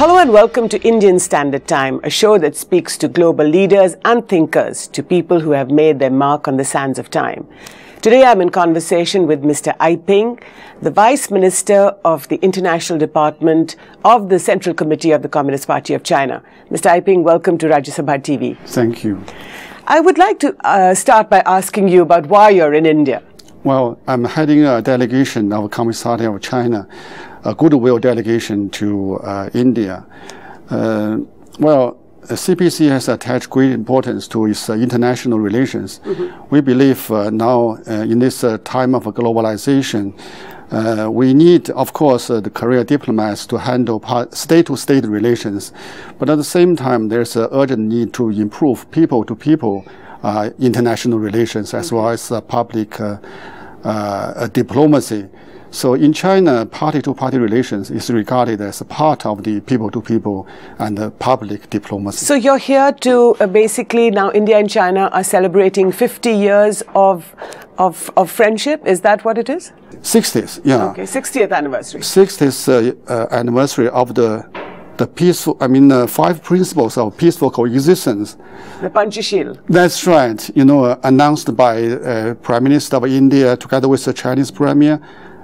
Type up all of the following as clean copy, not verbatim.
Hello and welcome to Indian Standard Time, a show that speaks to global leaders and thinkers, to people who have made their mark on the sands of time. Today I'm in conversation with Mr. Ai Ping, the Vice Minister of the International Department of the Central Committee of the Communist Party of China. Mr. Ai Ping, welcome to Rajya Sabha TV. Thank you. I would like to start by asking you about why you're in India. Well, I'm heading a delegation of Communist Party of China, a goodwill delegation to India. CPC has attached great importance to its international relations. We believe now in this time of globalization, we need, of course, the career diplomats to handle state-to-state relations. But at the same time, there's an urgent need to improve people-to-people international relations as well as public diplomacy. So in China, party-to-party relations is regarded as a part of the people-to-people and the public diplomacy. So you're here to basically now India and China are celebrating 50 years of friendship. Is that what it is? 60th, yeah. Okay, 60th anniversary. 60th anniversary of the peaceful, 5 principles of peaceful coexistence. The Panchashil. That's right. Announced by Prime Minister of India together with the Chinese Premier.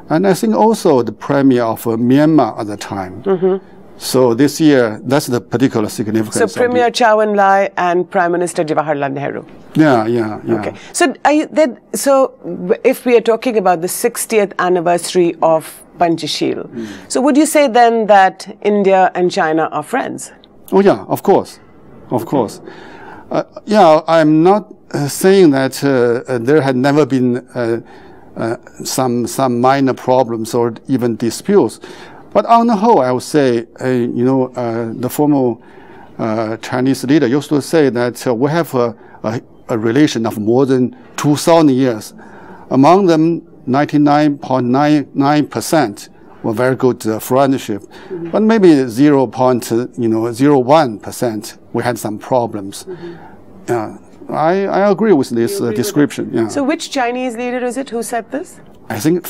And I think also the Premier of Myanmar at the time. So this year, that's the particular significance. So Premier Chow En Lai and Prime Minister Jawaharlal Nehru. Yeah. Okay. So if we are talking about the 60th anniversary of Panchashil, so would you say then that India and China are friends? Oh yeah, of course. I'm not saying that there had never been some minor problems or even disputes. But on the whole, I would say, the former Chinese leader used to say that we have a relation of more than 2,000 years. Among them, 99.99% were very good friendship, but maybe 0.01% we had some problems. I agree with this description. Yeah. So which Chinese leader is it who said this? I think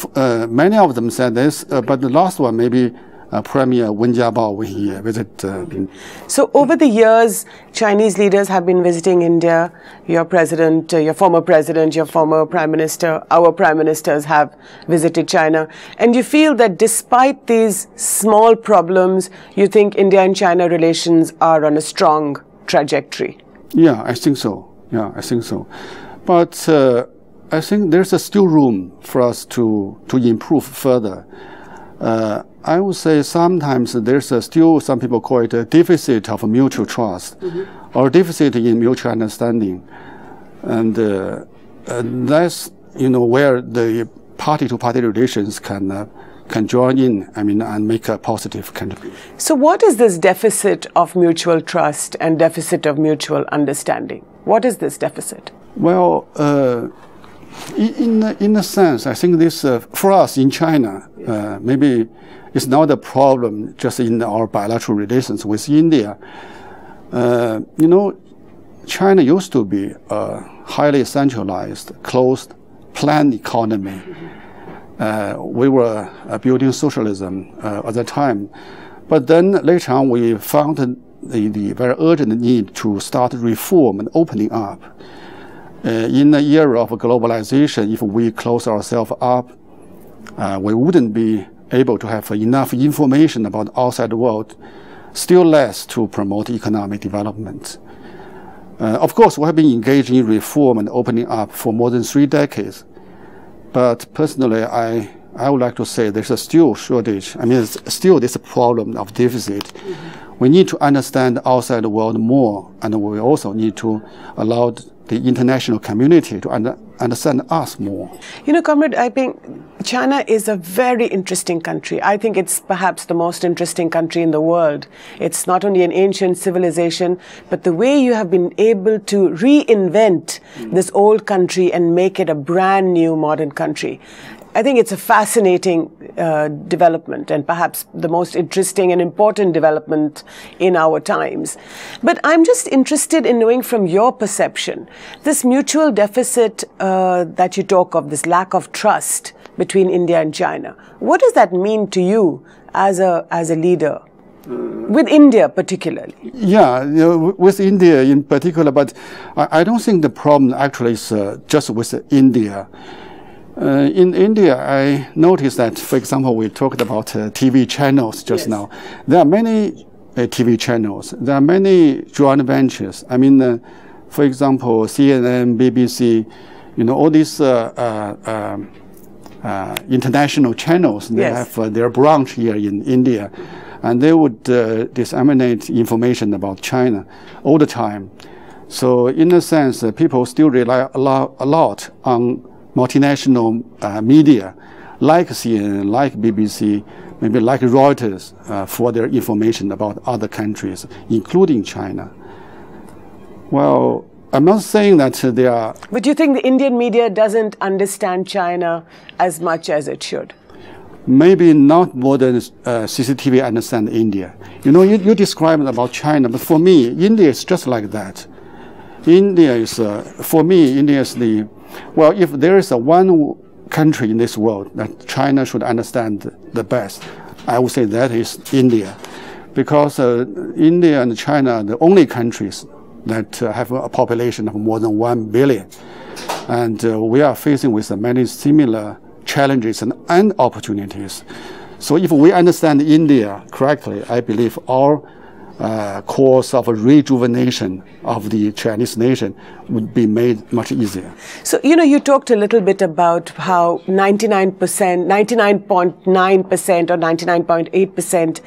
many of them said this, but the last one maybe Premier Wen Jiabao when he visited. So over the years, Chinese leaders have been visiting India. Your president, your former president, your former prime minister, our prime ministers have visited China. And you feel that despite these small problems, you think India and China relations are on a strong trajectory? Yeah, I think so. But I think there's still room for us to improve further. I would say sometimes there's still, some people call it a deficit of mutual trust or deficit in mutual understanding. And that's, where the party-to-party relations can join in, and make a positive contribution. So what is this deficit of mutual trust and deficit of mutual understanding? What is this deficit? Well, in a sense, I think this, for us in China, maybe it's not a problem just in our bilateral relations with India. China used to be a highly centralized, closed, planned economy. We were building socialism at the time. But then later on, we found the very urgent need to start reform and opening up. In the era of globalization, if we close ourselves up, we wouldn't be able to have enough information about the outside world, still less to promote economic development. Of course, we have been engaged in reform and opening up for more than 3 decades. But personally, I would like to say there's a still shortage. Still this problem of deficit. We need to understand the outside world more, and we also need to allow the international community to understand us more. Comrade Ai Ping, China is a very interesting country. I think it's perhaps the most interesting country in the world. It's not only an ancient civilization, but the way you have been able to reinvent this old country and make it a brand new modern country. I think it's a fascinating development and perhaps the most interesting and important development in our times. But I'm just interested in knowing from your perception, this mutual deficit that you talk of, this lack of trust between India and China, what does that mean to you as a leader? With India particularly? Yeah, with India in particular, but I don't think the problem actually is just with India. In India, I noticed that, for example, we talked about TV channels just now. There are many TV channels. There are many joint ventures. I mean, for example, CNN, BBC, all these international channels, they have their branch here in India. And they would disseminate information about China all the time. So in a sense, people still rely a lot on multinational media, like CNN, like BBC, maybe like Reuters, for their information about other countries, including China. Well, I'm not saying that they are... But do you think the Indian media doesn't understand China as much as it should? Maybe not more than CCTV understand India. You described about China, but for me, India is just like that. India is, for me, India is the... Well, if there is one country in this world that China should understand the best, I would say that is India. Because India and China are the only countries that have a population of more than 1 billion. And we are facing with many similar challenges and opportunities. So if we understand India correctly, I believe our course of rejuvenation of the Chinese nation would be made much easier. So, you talked a little bit about how 99.9% or 99.8%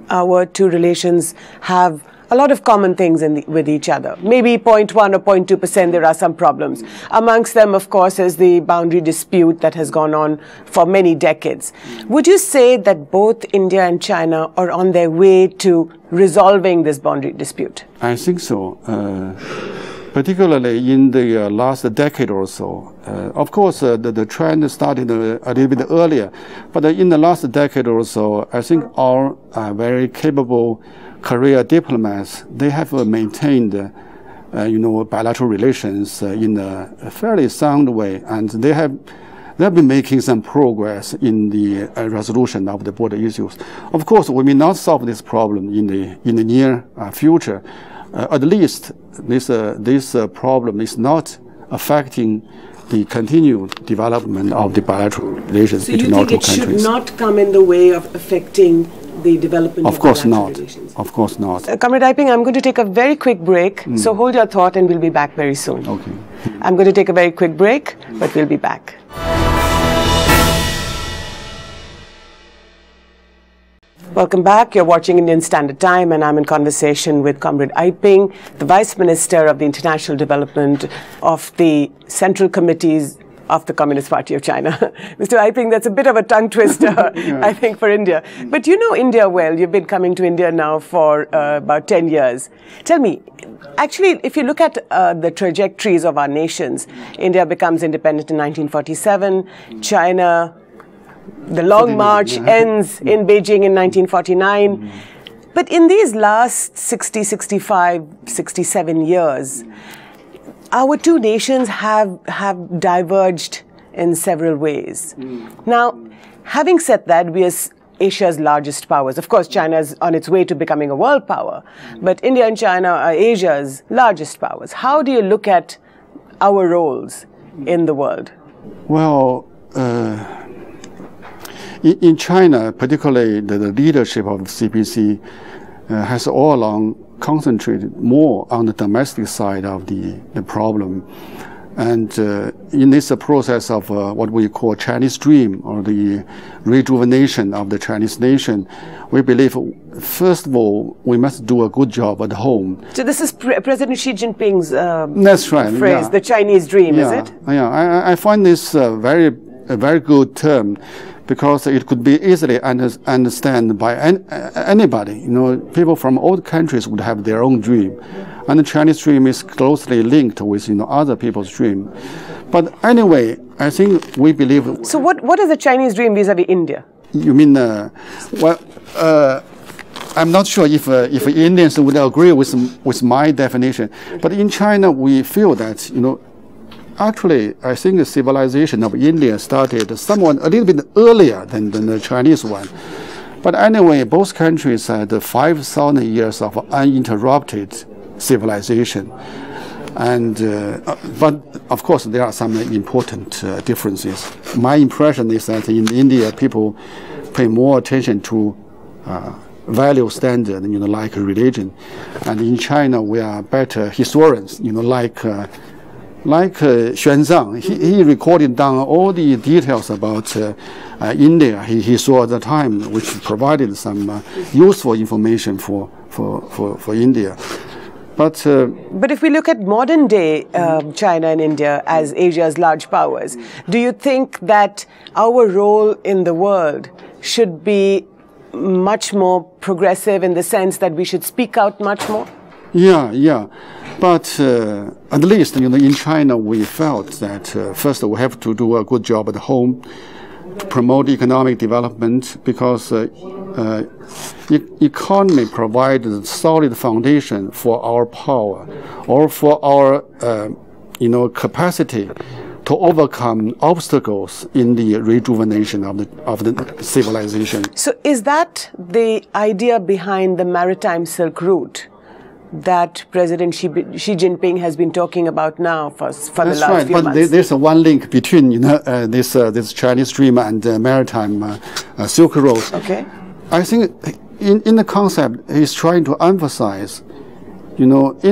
our two relations have a lot of common things with each other. Maybe 0.1 or 0.2% there are some problems. Amongst them, of course, is the boundary dispute that has gone on for many decades. Would you say that both India and China are on their way to resolving this boundary dispute? I think so. Particularly in the last decade or so. Of course, the trend started a little bit earlier, but in the last decade or so, I think our very capable career diplomats, they have maintained, bilateral relations in a fairly sound way, and they have been making some progress in the resolution of the border issues. Of course, we may not solve this problem in the near future. At least this problem is not affecting the continued development of the bilateral relations between our two countries. So you think it should not come in the way of affecting the development of bilateral relations? Of course not. Comrade Iping, I'm going to take a very quick break, so hold your thought and we'll be back very soon. Okay. I'm going to take a very quick break, but we'll be back. Welcome back. You're watching Indian Standard Time, and I'm in conversation with Comrade Iping, the Vice Minister of the International Development of the Central Committees of the Communist Party of China. Mr. Iping, that's a bit of a tongue twister, I think, for India. But you know India well. You've been coming to India now for about 10 years. Tell me, actually, if you look at the trajectories of our nations, India becomes independent in 1947, China, the long march ends in Beijing in 1949. But in these last 60, 65, 67 years, our two nations have diverged in several ways. Now, having said that, we are Asia's largest powers. Of course, China is on its way to becoming a world power, but India and China are Asia's largest powers. How do you look at our roles in the world? Well, in China, particularly the leadership of CPC has all along concentrated more on the domestic side of the problem. And in this process of what we call Chinese dream, or the rejuvenation of the Chinese nation, we believe, first of all, we must do a good job at home. So this is President Xi Jinping's That's right, phrase, the Chinese dream, is it? Yeah, I find this a very good term, because it could be easily understood by anybody. People from all countries would have their own dream, and the Chinese dream is closely linked with other people's dream. But anyway, I think we believe. So what is the Chinese dream vis-a-vis India? You mean I'm not sure if Indians would agree with my definition, but in China we feel that actually, I think the civilization of India started somewhat a little bit earlier than the Chinese one. But anyway, both countries had 5,000 years of uninterrupted civilization. And but of course there are some important differences. My impression is that in India people pay more attention to value standard, like religion, and in China we are better historians, like Xuan Zhang. He recorded down all the details about India he saw at the time, which provided some useful information for India. But if we look at modern day China and India as Asia's large powers, do you think that our role in the world should be much more progressive in the sense that we should speak out much more? Yeah. But at least, in China, we felt that first we have to do a good job at home to promote economic development, because economy provides a solid foundation for our power or for our capacity to overcome obstacles in the rejuvenation of the civilization. So is that the idea behind the maritime Silk Route that President Xi Jinping has been talking about now for the last few months? But there's one link between this Chinese dream and maritime Silk Road. Okay. I think in the concept he's trying to emphasize, in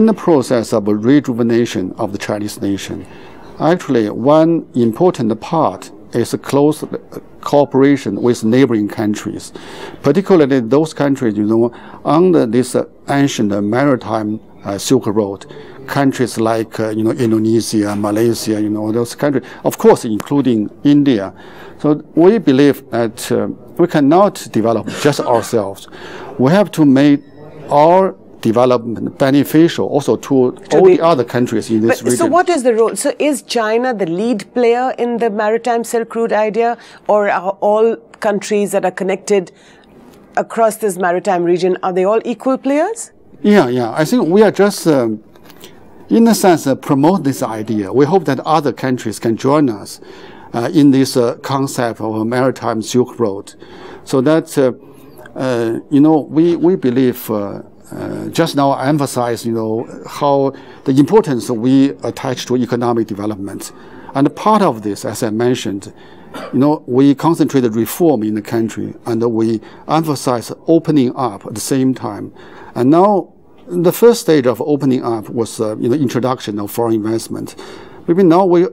the process of rejuvenation of the Chinese nation, actually one important part is a close cooperation with neighboring countries, particularly those countries, under this ancient maritime Silk Road, countries like, Indonesia, Malaysia, those countries, of course, including India. So we believe that we cannot develop just ourselves. We have to make our development beneficial also to all the other countries in this region. So what is the role? So is China the lead player in the maritime Silk Route idea, or are all countries that are connected across this maritime region, are they all equal players? Yeah. I think we are just, in a sense, promote this idea. We hope that other countries can join us in this concept of a maritime Silk Road. So that, we believe just now I emphasized, how the importance we attach to economic development. And part of this, as I mentioned, we concentrated reform in the country, and we emphasize opening up at the same time. And now the first stage of opening up was, introduction of foreign investment. Maybe now we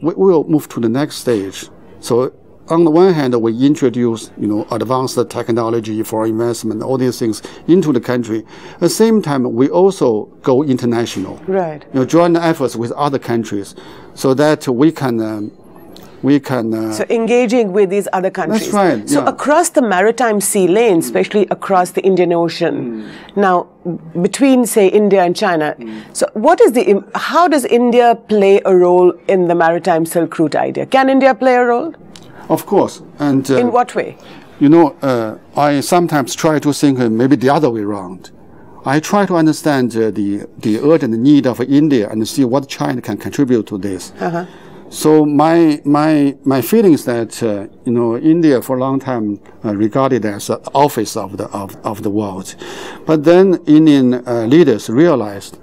will move to the next stage. So on the one hand, we introduce, advanced technology for investment, all these things into the country. At the same time, we also go international. Right. Join efforts with other countries, so that we can. So engaging with these other countries. That's right. So across the maritime sea lane, especially across the Indian Ocean, now between, say, India and China. So how does India play a role in the maritime Silk Route idea? Can India play a role? Of course. And in what way? I sometimes try to think maybe the other way around. I try to understand the urgent need of India and see what China can contribute to this. Uh-huh. So my feeling is that India for a long time regarded as the office of the world, but then Indian leaders realized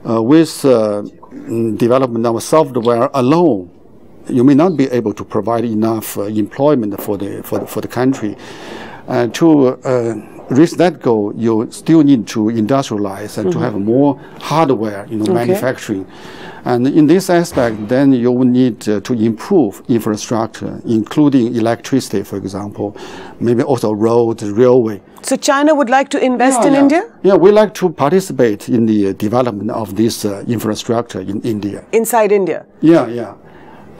with development of software alone, you may not be able to provide enough employment for the country. To reach that goal, you still need to industrialize and to have more hardware, manufacturing. And in this aspect, then you will need to improve infrastructure, including electricity, for example, maybe also road, railway. So China would like to invest in India? Yeah, we like to participate in the development of this infrastructure in India. Inside India? Yeah.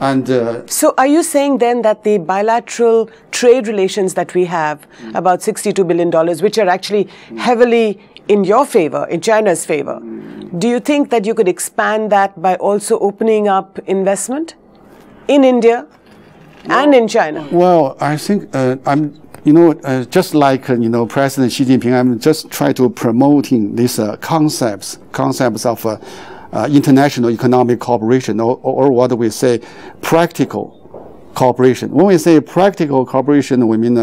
And so are you saying then that the bilateral trade relations that we have, about $62 billion, which are actually heavily in your favor, in China's favor, do you think that you could expand that by also opening up investment in India and in China? Well, I think I'm, just like, President Xi Jinping, I'm just trying to promoting these concepts of international economic cooperation, or what we say, practical cooperation. When we say practical cooperation, we mean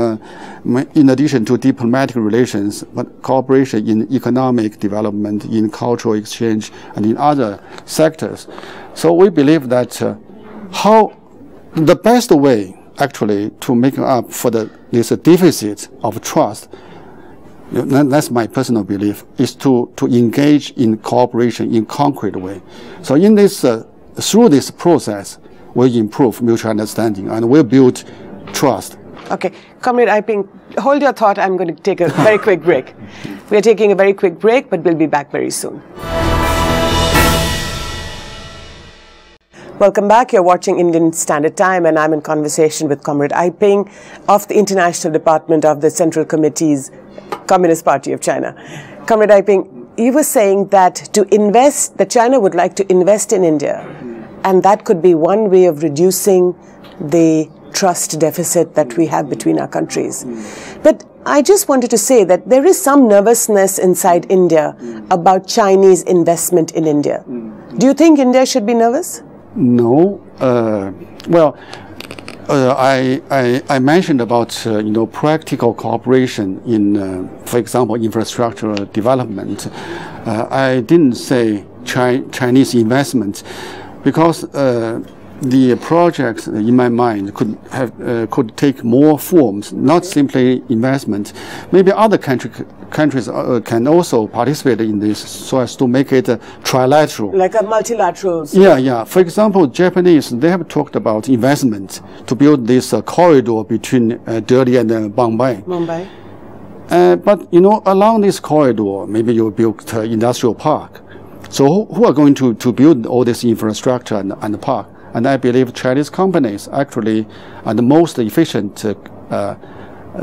in addition to diplomatic relations, but cooperation in economic development, in cultural exchange, and in other sectors. So we believe that how the best way actually to make up for this deficit of trust, that's my personal belief, is to engage in cooperation in concrete way. So in this, through this process, we improve mutual understanding and we build trust. Okay, Comrade Aiping, hold your thought. I'm going to take a very quick break. We are taking a very quick break, but we'll be back very soon. Welcome back. You're watching Indian Standard Time, and I'm in conversation with Comrade Aiping of the International Department of the Central Committee's Communist Party of China. Comrade Aiping, you were saying that that China would like to invest in India, and that could be one way of reducing the trust deficit that we have between our countries. But I just wanted to say that there is some nervousness inside India about Chinese investment in India. Do you think India should be nervous? No. Well, I mentioned about practical cooperation in, for example, infrastructure development. I didn't say Chinese investment because the projects in my mind could take more forms, not simply investment. Maybe other countries can also participate in this so as to make it trilateral. Like a multilateral. Yeah. For example, Japanese, they have talked about investment to build this corridor between Delhi and Bombay. But, along this corridor, maybe you build industrial park. So who are going to build all this infrastructure and the park? And I believe Chinese companies actually are the most efficient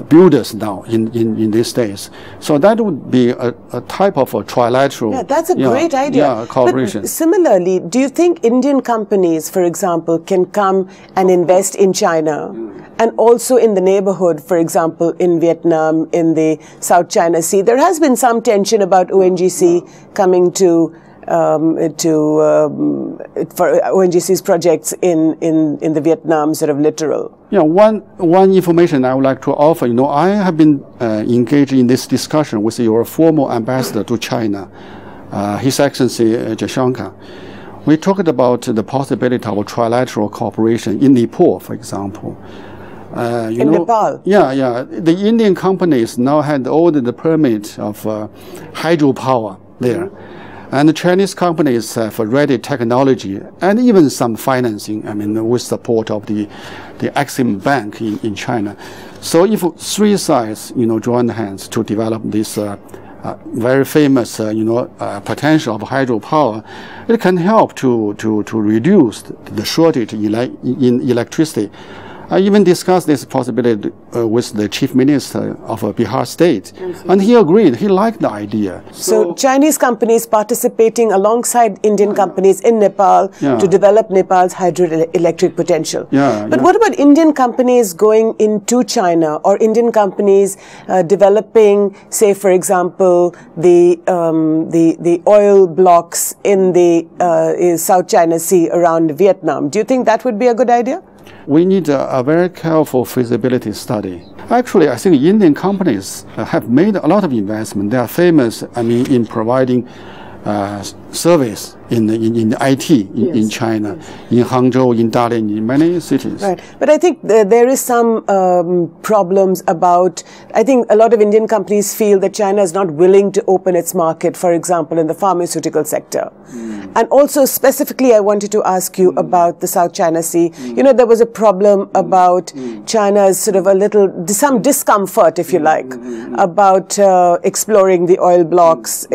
builders now in these days. So that would be a type of a trilateral. Yeah, that's a great idea. Cooperation. But similarly, do you think Indian companies, for example, can come and invest in China and also in the neighborhood, for example, in Vietnam, in the South China Sea? There has been some tension about ONGC coming for ONGC's projects in the Vietnam sort of littoral. Yeah, one information I would like to offer. I have been engaged in this discussion with your former ambassador to China, His Excellency Jashanka. We talked about the possibility of trilateral cooperation in Nepal, for example. In Nepal? Yeah. The Indian companies now had all the permit of hydropower there. And the Chinese companies have ready technology and even some financing, with support of the Exim Bank in China. So if three sides, join hands to develop this very famous, potential of hydropower, it can help to reduce the shortage in electricity. I even discussed this possibility with the chief minister of Bihar state, and he agreed. He liked the idea. So Chinese companies participating alongside Indian companies in Nepal to develop Nepal's hydroelectric potential. But what about Indian companies going into China, or Indian companies developing, say, for example, the oil blocks in the South China Sea around Vietnam? Do you think that would be a good idea? We need a very careful feasibility study. Actually, I think Indian companies have made a lot of investment. They are famous, in providing service in IT in China, in Hangzhou, in Dalian, in many cities. Right. But I think there is some problems about, I think a lot of Indian companies feel that China is not willing to open its market, for example, in the pharmaceutical sector. And also specifically, I wanted to ask you about the South China Sea. There was a problem about China's sort of some discomfort, if you like, about exploring the oil blocks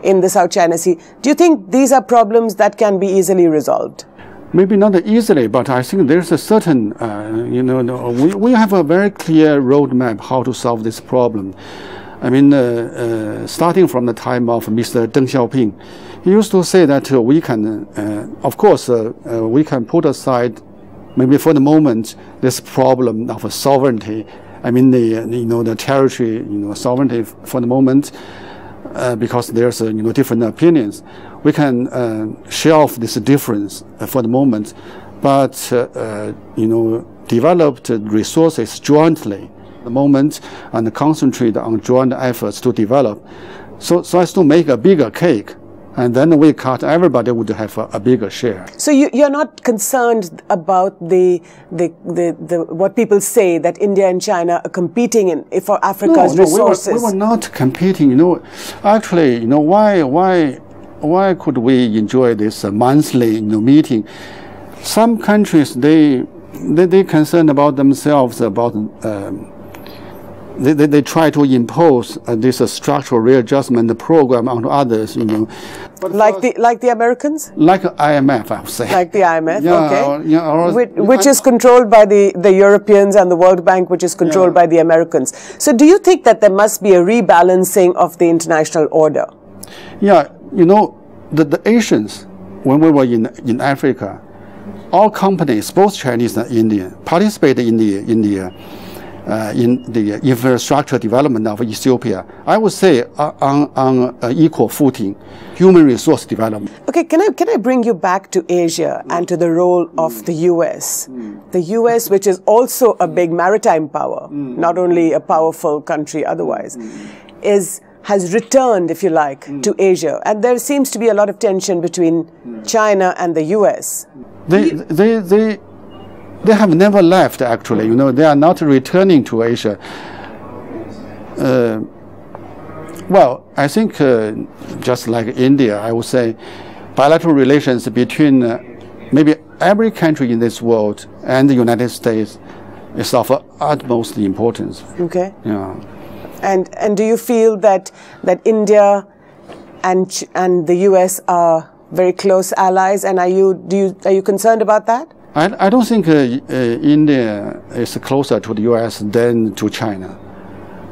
in the South China Sea. Do you think these are problems that can be easily resolved? Maybe not easily, but I think there's a certain, we have a very clear roadmap how to solve this problem. Starting from the time of Mr. Deng Xiaoping, he used to say that we can, of course, we can put aside, maybe for the moment, this problem of sovereignty. The territory, sovereignty for the moment, because there's different opinions. We can shelve this difference for the moment, but developed resources jointly at the moment and concentrate on joint efforts to develop so as to make a bigger cake. And then we cut, everybody would have a bigger share. So you're not concerned about the what people say that India and China are competing for Africa's resources? We were not competing. Actually, why could we enjoy this monthly meeting? Some countries they concerned about themselves about. They try to impose this structural readjustment program on others, But like the Americans? Like IMF, I would say. Like the IMF, okay. Yeah, which is controlled by the Europeans, and the World Bank, which is controlled by the Americans. So do you think that there must be a rebalancing of the international order? Yeah, the Asians, when we were in Africa, all companies, both Chinese and Indian, participated in the infrastructure development of Ethiopia, I would say on equal footing, human resource development. Okay, can I bring you back to Asia and to the role of the U.S.? The U.S., which is also a big maritime power, not only a powerful country otherwise, has returned, if you like, to Asia. And there seems to be a lot of tension between China and the U.S. They have never left, actually. They are not returning to Asia. Well, I think just like India, I would say bilateral relations between maybe every country in this world and the United States is of utmost importance. Okay. Yeah. And do you feel that India and the U.S. are very close allies? And are you concerned about that? I don't think India is closer to the U.S. than to China.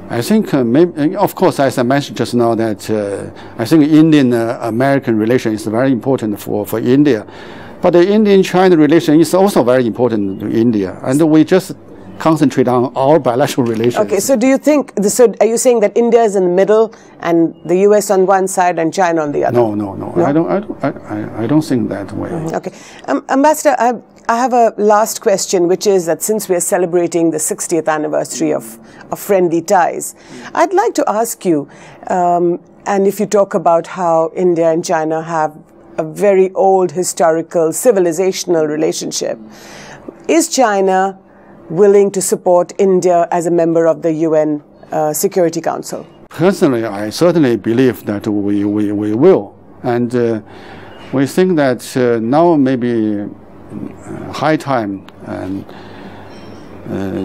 I think maybe, of course, as I mentioned just now, that I think Indian-American relation is very important for India. But the Indian-China relation is also very important to India. And we just concentrate on our bilateral relations. Okay, so do you think, are you saying that India is in the middle and the US on one side and China on the other? No. I don't think that way. Okay. Ambassador, I have a last question, which is that since we are celebrating the 60th anniversary of Friendly Ties, I'd like to ask you, and if you talk about how India and China have a very old historical civilizational relationship, is China willing to support India as a member of the UN Security Council? Personally, I certainly believe that we will. And we think that now maybe high time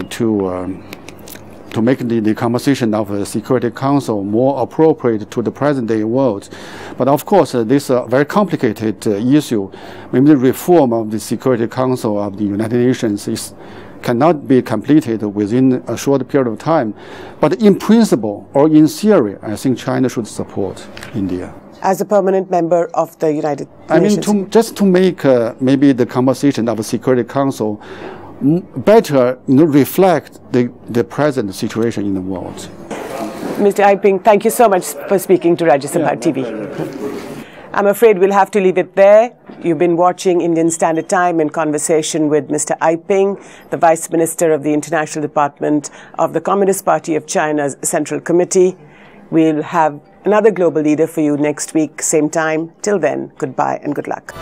to make the composition of the Security Council more appropriate to the present-day world. But of course, this is a very complicated issue. Maybe the reform of the Security Council of the United Nations cannot be completed within a short period of time. But in principle or in theory, I think China should support India. As a permanent member of the United Nations? I mean, just to make maybe the composition of the Security Council better reflect the present situation in the world. Mr. Aiping, thank you so much for speaking to Rajya Sabha TV. I'm afraid we'll have to leave it there. You've been watching Indian Standard Time in conversation with Mr. Aiping, the Vice Minister of the International Department of the Communist Party of China's Central Committee. We'll have another global leader for you next week, same time. Till then, goodbye and good luck.